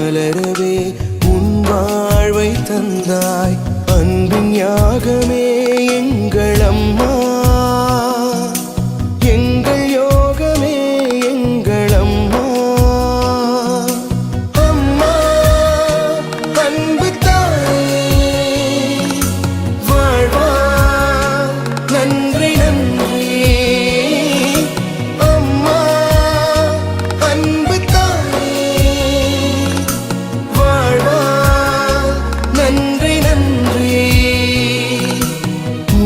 மலரவே உன் வாழ்வை தந்தாய். அன்பின் யாகமே எங்கள் அம்மா, எங்கள் யோகமே எங்கள் அம்மா. அம்மா அன்பு தாயே வாழ்வா நன்றி நன்றி. அம்மா அன்பு தாயே வாழ்வா நன்றி நன்றி.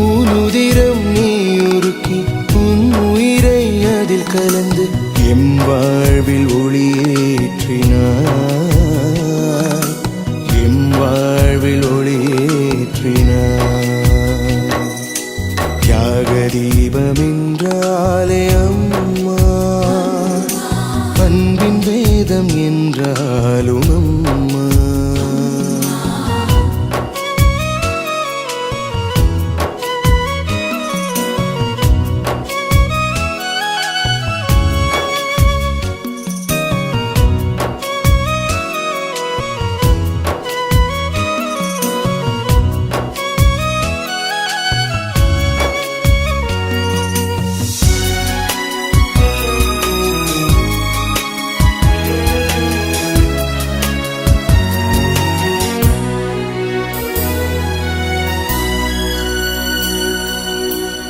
ஊனுதிரம் நீ உருக்கி உன் உயிரை அதில் கலந்து எம் வாழ்வில் ஒளியேற்றினாய், எம் வாழ்வில் ஒளியேற்றினாய். தியாக தீபம் என்றாலே அம்மா, அன்பின் வேதம் என்றாலும் அம்மா.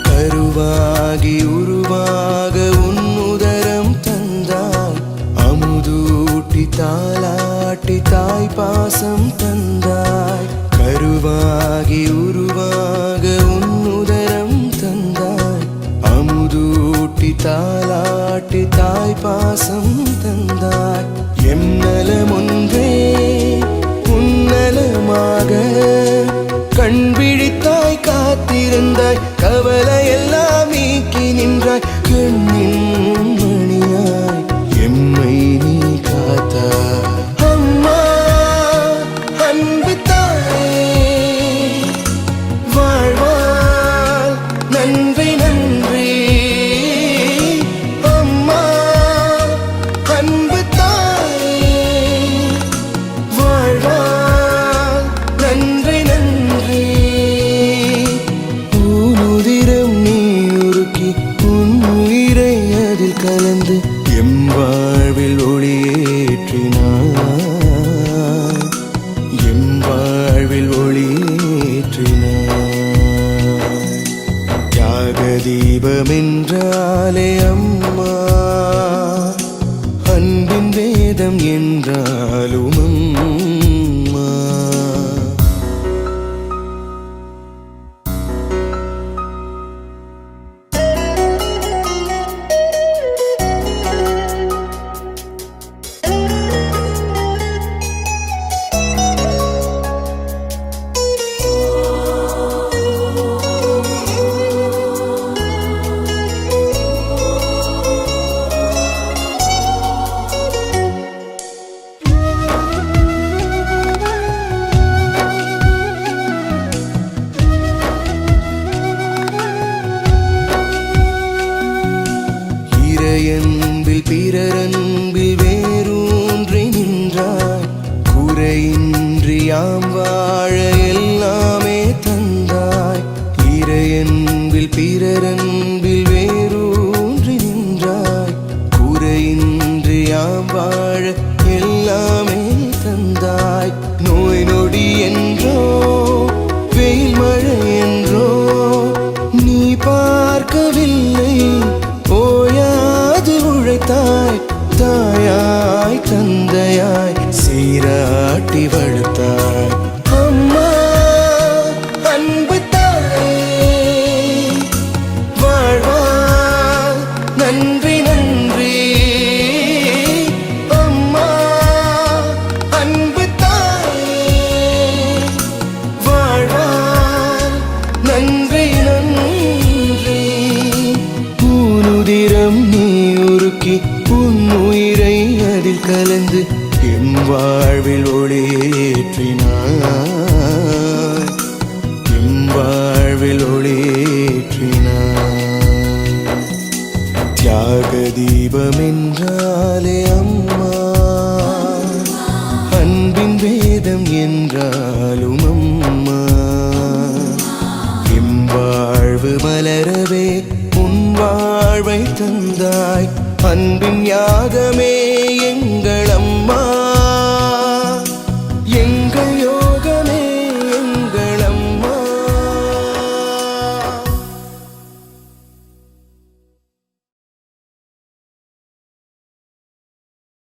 கருவாகி உருவாக உன் உதரம் தந்தாய். அமுதூட்டி தாலாட்டி தாய் பாசம் தந்தாய். கருவாகி உருவாக உன் உதரம் தந்தாய். அமுதூட்டி தாலாட்டி தாய் பாசம் தந்தாய். எம் நலம் ஒன்றே உன்னலமாக கண் விழித்தாய் காத்திருந்தாய். கவலை எல்லாம் நீக்கி நின்றாய். கண்ணின் மணியாய் எம்மை நீ காத்தாய். அம்மா அன்பு தாயே வாழ்வாள் நன்றி நன்றி. அம்மா அன்பு தாயே வாழ்வாள் நன்றி நன்றி. ஊனுதிரம் நீ உருக்கி உன் உயிரை அதில் கலந்து எம் வாழ்வில் ஒளியேற்றினாய், எம் வாழ்வில் ஒளியேற்றினாய். தியாக தீபம் என்றாலே அம்மா, அன்பின் வேதம் என்றாலும் அம்மா. இறையன்பில் பிறரன்பில் வேரூன்றி நின்றாய். குறையின்றி யாம் வாழ எல்லாமே தந்தாய். இறையன்பில் பிறரன்பில் வேரூன்றி நின்றாய். குறையின்றி யாம் வாழ எல்லாமே தந்தாய். நோய் நொடி என்றோ வெயில் மழை என்றோ நீ பார்க்கவில்லை. ஓயாது உழைத்தாய். தாயாய் தந்தையாய் சீராட்டி வளர்த்தாய். அம்மா அன்பு தாயே வாழ்வாள் நன்றி நன்றி. அம்மா அன்பு தாயே வாழ்வாள் நன்றி நன்றி. ஊனுதிரம் நீ உருக்கி உன் உயிரை அதில் கலந்து எம் வாழ்வில் ஒளியேற்றினாய், எம் வாழ்வில் ஒளியேற்றினாய். தியாக தீபம் என்றாலே அம்மா, வாழ்வு மலரவே உன் வாழ்வை தந்தாய் அன்பின் யாகமே